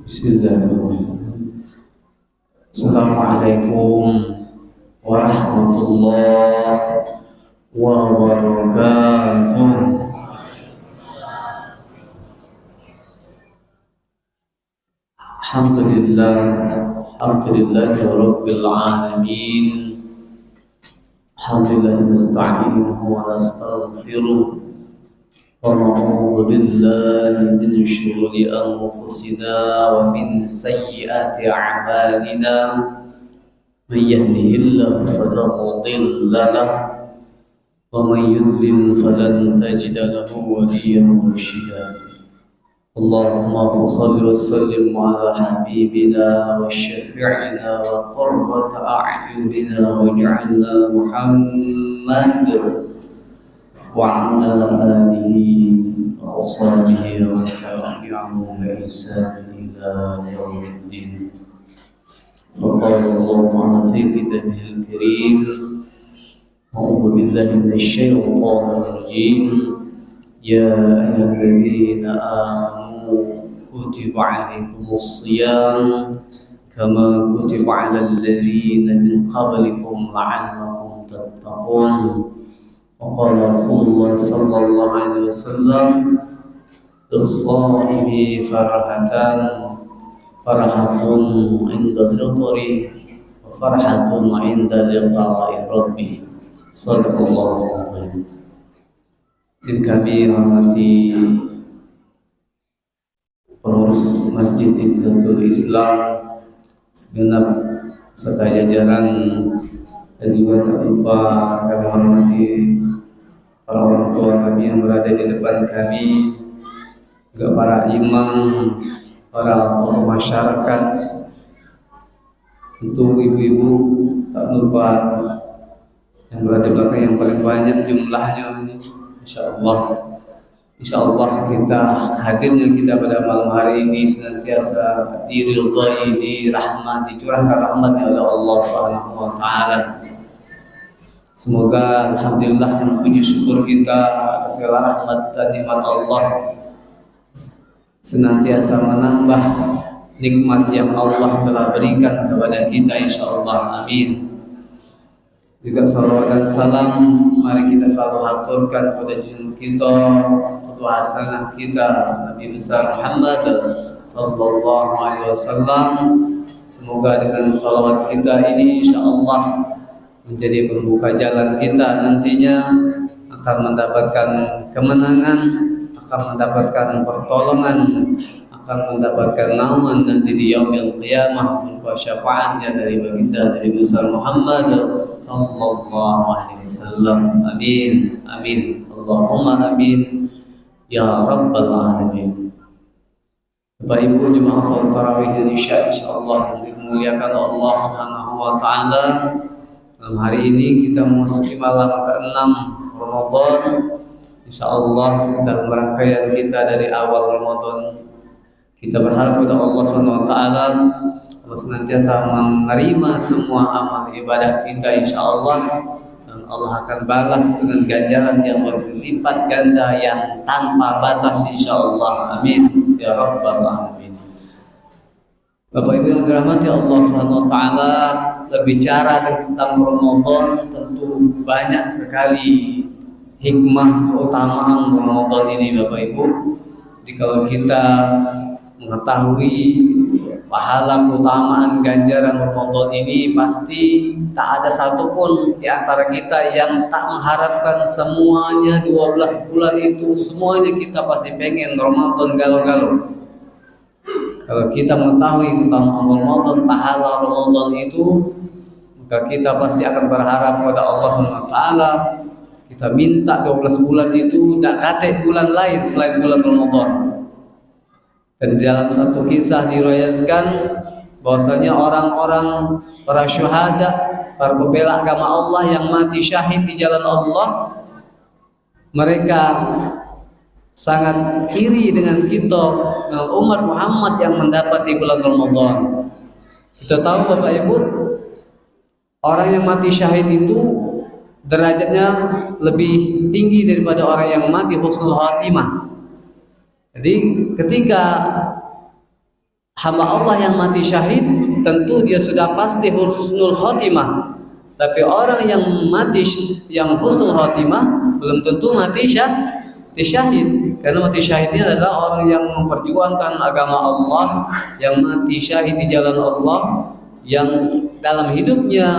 Bismillahirrahmanirrahim. Assalamualaikum warahmatullahi wabarakatuh. Alhamdulillah, alhamdulillahi rabbil alamin. Alhamdulillah nasta'inuhu wa nastaghfiruh. ونعوذ بالله من شرور أنفسنا ومن سيئات أعمالنا من يهده الله فلا مضل له ومن يضلل فلن تجد له وليا مرشدا اللهم فصل وسلم على حبيبنا وشفيعنا وقرة أعيننا واجعلنا محمد وعلى آله وأصحابه وتابعهم بإحسان إلى يوم الدين. فقال الله تعالى في كتابه الكريم: أعوذ بالله من الشيطان الرجيم. يا أيها الذين آمنوا كتب عليكم الصيام كما كتب على الذين من قبلكم لعلكم تتقون. وقال رسول الله صلى الله عليه وسلم: للصائم فرحتان، فرحة عند فطره وفرحة عند لقاء ربه. صدق الله العظيم. Yang kami hormati pengurus Masjid Izzatul Islam segenap serta jajaran, dan juga tak lupa kami hormati para orang tua kami yang berada di depan kami, juga para imam, para tokoh masyarakat, tentu ibu-ibu, tak lupa yang berada di belakang yang paling banyak jumlahnya ini. Insya Allah kita hadirnya kita pada malam hari ini senantiasa diridhai, dicurahkan rahmatnya oleh Allah Subhanahu wa taala. Semoga alhamdulillah yang puji syukur kita atas segala rahmat dan nikmat Allah senantiasa menambah nikmat yang Allah telah berikan kepada kita, insyaallah. Amin. Juga salawat dan salam mari kita selalu haturkan kepada junjungan kita, qudwah hasanah kita, Nabi besar Muhammad sallallahu alaihi wasallam. Semoga dengan salawat kita ini insyaallah menjadi pembuka jalan kita nantinya akan mendapatkan kemenangan, akan mendapatkan pertolongan, akan mendapatkan naungan nanti di yaumil qiyamah berupa syafaatnya dari baginda dari besar Muhammad sallallahu alaihi wasallam. Amin, amin, Allahumma amin ya rabbal alamin. Bapak Ibu jemaah salat tarawih dan isya insyaallah yang dimuliakan Allah Subhanahu wa taala, malam hari ini kita memasuki malam ke-6 Ramadan. Insyaallah dalam rangkaian kita dari awal Ramadan, kita berharap kepada Allah Subhanahu wa taala Allah senantiasa menerima semua amal ibadah kita insyaallah, dan Allah akan balas dengan ganjaran yang berlipat ganda yang tanpa batas insyaallah. Amin ya rabbal alamin. Bapak Ibu yang dirahmati Allah Subhanahu wa taala, berbicara tentang Ramadan tentu banyak sekali hikmah keutamaan Ramadan ini Bapak Ibu. Jadi kalau kita mengetahui pahala keutamaan ganjaran Ramadan ini, pasti tak ada satupun di antara kita yang tak mengharapkan semuanya 12 bulan itu semuanya kita pasti pengen Ramadan galau-galau. Kalau kita mengetahui tentang Ramadan, pahala Ramadan itu, maka kita pasti akan berharap kepada Allah SWT. Kita minta 12 bulan itu tak kate bulan lain selain bulan Ramadan. Dan dalam satu kisah diriwayatkan bahwasanya orang-orang para syuhada, para pembela agama Allah yang mati syahid di jalan Allah, mereka sangat iri dengan kita, dengan umat Muhammad yang mendapati bulan Ramadan. Kita tahu Bapak Ibu, orang yang mati syahid itu derajatnya lebih tinggi daripada orang yang mati husnul khatimah. Jadi ketika hamba Allah yang mati syahid tentu dia sudah pasti husnul khotimah. Tapi orang yang mati yang husnul khotimah belum tentu mati syahid. Karena mati syahidnya adalah orang yang memperjuangkan agama Allah, yang mati syahid di jalan Allah, yang dalam hidupnya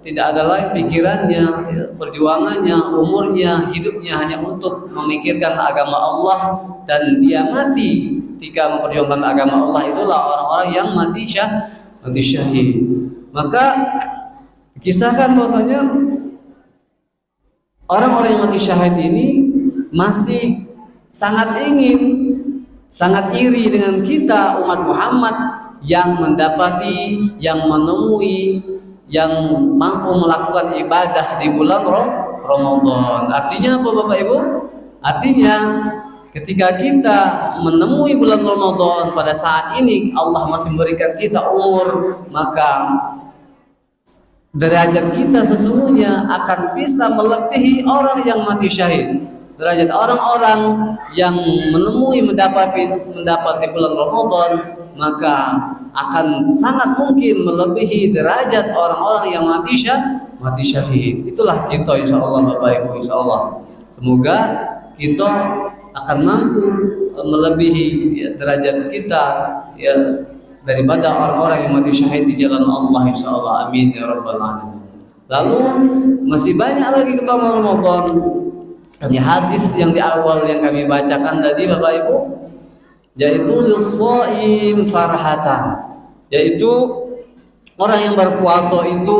tidak ada lain pikirannya, perjuangannya, umurnya, hidupnya hanya untuk memikirkan agama Allah, dan dia mati ketika memperjuangkan agama Allah. Itulah orang-orang yang mati syahid. Maka kisahkan bahwasanya orang-orang yang mati syahid ini masih sangat ingin, sangat iri dengan kita umat Muhammad yang mendapati, yang menemui, yang mampu melakukan ibadah di bulan Ramadan. Artinya apa Bapak Ibu? Artinya ketika kita menemui bulan Ramadan pada saat ini Allah masih memberikan kita umur, maka derajat kita sesungguhnya akan bisa melebihi orang yang mati syahid. Derajat orang-orang yang mendapati bulan Ramadan, maka akan sangat mungkin melebihi derajat orang-orang yang mati syahid. Itulah kita insyaallah Bapak Ibu, insyaallah. Semoga kita akan mampu melebihi derajat kita daripada orang-orang yang mati syahid di jalan Allah insyaallah. Amin ya rabbal alamin. Lalu masih banyak lagi keutamaan Ramadan. Ini hadis yang di awal yang kami bacakan tadi Bapak Ibu, yaitu lis-shaim farhatan, yaitu orang yang berpuasa itu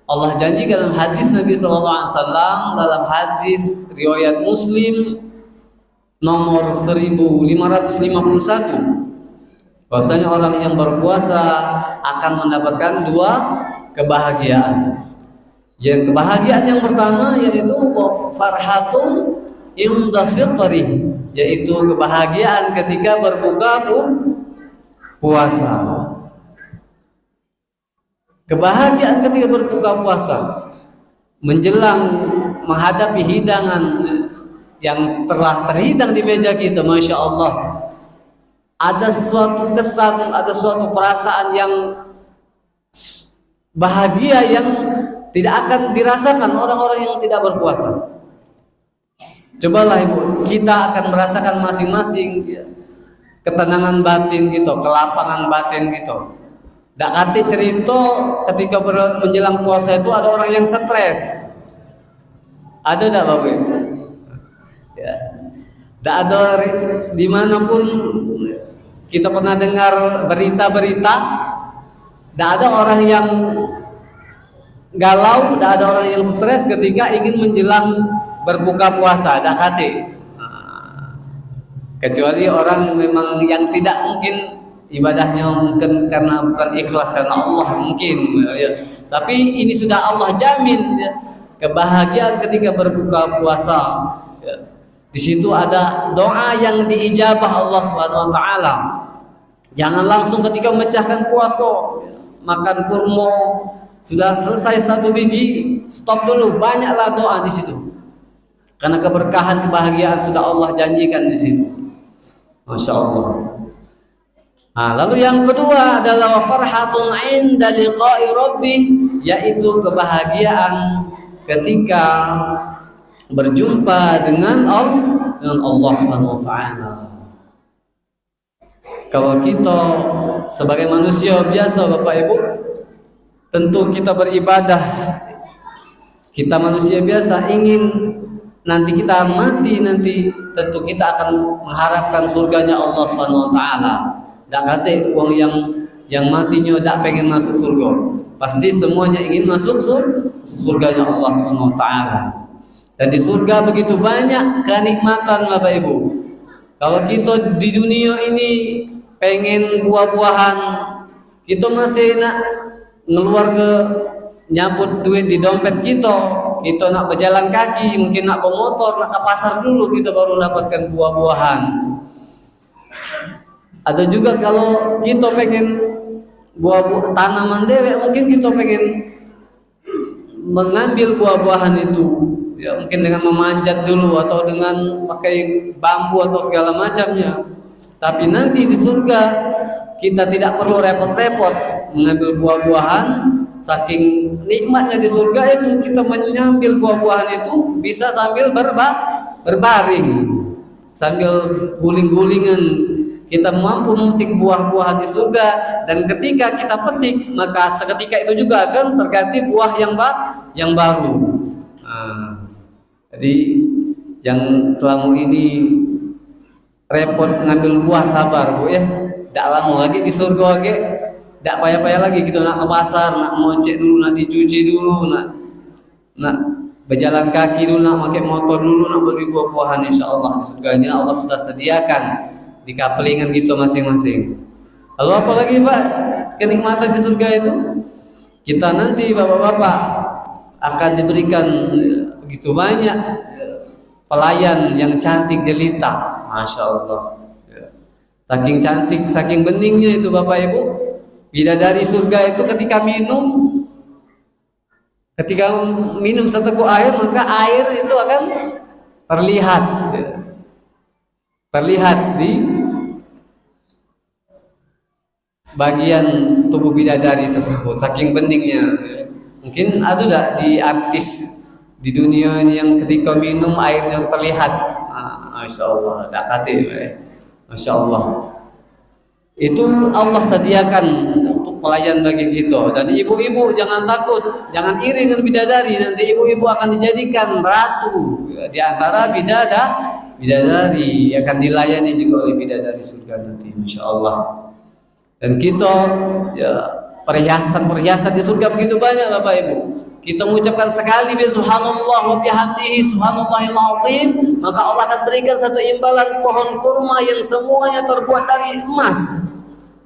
Allah janjikan dalam hadis Nabi sallallahu alaihi wasallam, dalam hadis riwayat Muslim nomor 1551, bahwasanya orang yang berpuasa akan mendapatkan 2 kebahagiaan. Yang kebahagiaan yang pertama yaitu farhatun inda fitrih, yaitu kebahagiaan ketika berbuka puasa. Kebahagiaan ketika berbuka puasa menjelang menghadapi hidangan yang telah terhidang di meja kita, Masya Allah, ada suatu kesan, ada suatu perasaan yang bahagia yang tidak akan dirasakan orang-orang yang tidak berpuasa. Cobalah Ibu, kita akan merasakan masing-masing ketenangan batin gitu, kelapangan batin gitu. Dak kate cerita ketika menjelang puasa itu ada orang yang stres. Ada enggak Bapak Ibu? Ya. Dak ada dimanapun kita pernah dengar berita-berita, dak ada orang yang galau, dak ada orang yang stres ketika ingin menjelang berbuka puasa, dak kate. Kecuali orang memang yang tidak mungkin ibadahnya mungkin karena bukan ikhlas karena Allah mungkin ya. Tapi ini sudah Allah jamin ya, kebahagiaan ketika berbuka puasa ya. Di situ ada doa yang diijabah Allah Subhanahu wa taala. Jangan langsung ketika memecahkan puasa makan kurma sudah selesai 1 biji, stop dulu, banyaklah doa di situ. Karena keberkahan kebahagiaan sudah Allah janjikan di situ. Masya Allah. Nah, lalu yang kedua adalah farhatun inda liqa'i rabbih, yaitu kebahagiaan ketika berjumpa dengan Allah Subhanahu wa taala. Kalau kita sebagai manusia biasa Bapak Ibu, tentu kita beribadah, kita manusia biasa ingin nanti kita mati, nanti tentu kita akan mengharapkan surganya Allah Subhanahu wa taala. Dak kate wong yang matinya dak pengen masuk surga. Pasti semuanya ingin masuk surganya Allah Subhanahu wa taala. Dan di surga begitu banyak kenikmatan Bapak Ibu. Kalau kita di dunia ini pengen buah-buahan, kita masih nak ngeluar ke nyabut duit di dompet kita nak berjalan kaki, mungkin nak bermotor, nak ke pasar dulu kita baru dapatkan buah-buahan. Ada juga kalau kita pengen buah tanaman dewek, mungkin kita pengen mengambil buah-buahan itu ya, mungkin dengan memanjat dulu atau dengan pakai bambu atau segala macamnya. Tapi nanti di surga kita tidak perlu repot-repot mengambil buah-buahan. Saking nikmatnya di surga itu, kita mengambil buah-buahan itu bisa sambil berbaring, sambil guling-gulingan. Kita mampu memetik buah-buahan di surga, dan ketika kita petik, maka seketika itu juga akan terganti buah yang baru. Jadi yang selama ini repot ngambil buah, sabar Bu ya. Tidak lama lagi di surga lagi, tidak payah-payah lagi gitu, nak ke pasar, nak ngocek dulu, nak dicuci dulu, nak berjalan kaki dulu, nak pakai motor dulu, nak beli buah-buahan. Insyaallah di surganya Allah sudah sediakan di kapelingan gitu masing-masing. Lalu apa lagi Pak kenikmatan di surga itu? Kita nanti bapak-bapak akan diberikan begitu banyak pelayan yang cantik jelita, masya Allah. Saking cantik, saking beningnya itu Bapak Ibu. Bidadari surga itu ketika minum seteguk air, maka air itu akan terlihat di bagian tubuh bidadari tersebut, saking beningnya. Mungkin ada tak di artis di dunia ini yang ketika minum airnya terlihat? Masya Allah, tak kati, masya Allah. Itu Allah sediakan untuk pelayan bagi kita. Dan ibu-ibu jangan takut, jangan iri dengan bidadari. Nanti ibu-ibu akan dijadikan ratu di antara bidadari, akan dilayani juga oleh bidadari surga nanti, masya Allah. Dan kita perhiasan di surga begitu banyak Bapak Ibu. Kita mengucapkan sekali subhanallah wa bihamdihi subhanallahil azim, maka Allah akan berikan satu imbalan pohon kurma yang semuanya terbuat dari emas.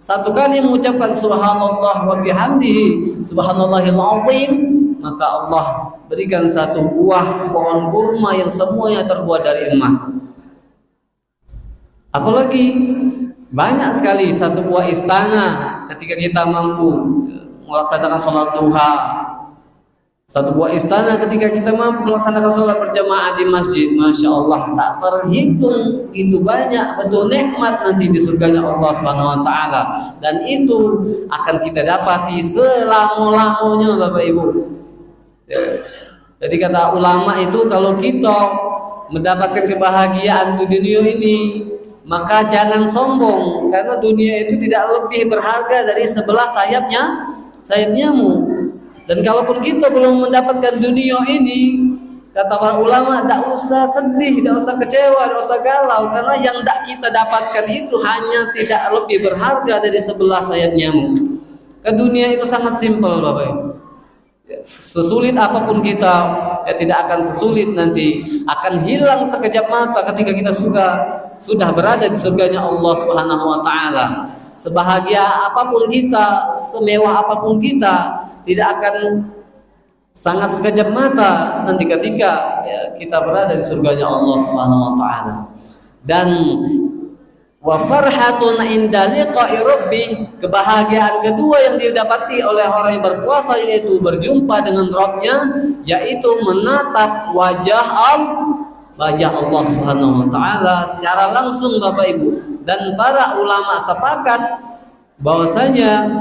Satu kali mengucapkan subhanallah wa bihamdihi subhanallahil azim, maka Allah berikan satu buah pohon kurma yang semuanya terbuat dari emas. Apalagi banyak sekali satu buah istana ketika kita mampu melaksanakan sholat duha. Satu buah istana ketika kita mampu melaksanakan sholat berjamaah di masjid, masya Allah, tak terhitung itu banyak betul nikmat nanti di surganya Allah Subhanahu Wa Taala. Dan itu akan kita dapati selama-lamanya Bapak Ibu. Jadi kata ulama itu, kalau kita mendapatkan kebahagiaan di dunia ini, maka jangan sombong, karena dunia itu tidak lebih berharga dari sebelah sayap nyamuk. Dan kalaupun kita belum mendapatkan dunia ini, kata para ulama, tidak usah sedih, tidak usah kecewa, tidak usah galau, karena yang tidak kita dapatkan itu hanya tidak lebih berharga dari sebelah sayap nyamuk. Ke dunia itu sangat simpel Bapak Ibu. Sesulit apapun kita, tidak akan sesulit nanti, akan hilang sekejap mata ketika kita sudah berada di surganya Allah Subhanahu Wa Taala. Sebahagia apapun kita, semewah apapun kita, tidak akan sangat sekejap mata nanti ketika kita berada di surganya Allah Subhanahu Wa Taala. Dan wa farhatun inda liqa'i rabbih, kebahagiaan kedua yang didapati oleh orang yang berpuasa yaitu berjumpa dengan Rabbnya, yaitu menatap wajah Allah Subhanahu Wa Taala secara langsung Bapak Ibu. Dan para ulama sepakat bahwasanya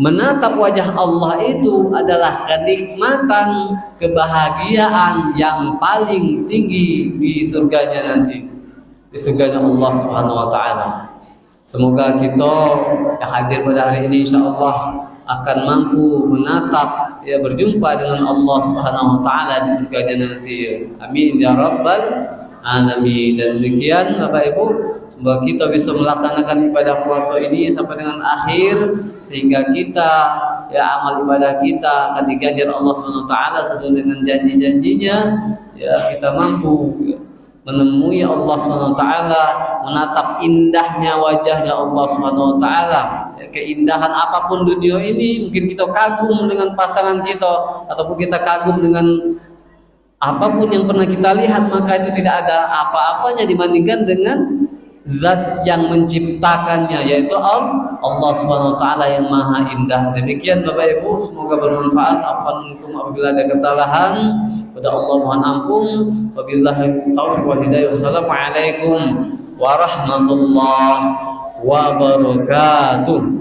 menatap wajah Allah itu adalah kenikmatan, kebahagiaan yang paling tinggi di surganya nanti, di surganya Allah Subhanahu Wa Taala. Semoga kita yang hadir pada hari ini insyaallah akan mampu menatap, berjumpa dengan Allah Subhanahu Wa Taala di surganya nanti. Amin ya rabbal alamin. Dan demikian Bapak Ibu, semoga kita bisa melaksanakan ibadah puasa ini sampai dengan akhir, sehingga kita amal ibadah kita akan diganjar Allah Subhanahu Wa Taala sesuai dengan janji-janjinya. Kita mampu menemui Allah Subhanahu Wa Taala, menatap indahnya wajahnya Allah Subhanahu Wa Taala. Keindahan apapun dunia ini, mungkin kita kagum dengan pasangan kita, ataupun kita kagum dengan apapun yang pernah kita lihat, maka itu tidak ada apa-apanya dibandingkan dengan zat yang menciptakannya, yaitu Allah Subhanahu Wa Taala yang maha indah. Demikian Bapak Ibu, semoga bermanfaat. Afwan minkum apabila ada kesalahan, pada Allah mohon ampun. Wabillahi taufiq wal hidayah. Wassalamualaikum warahmatullahi wabarakatuh.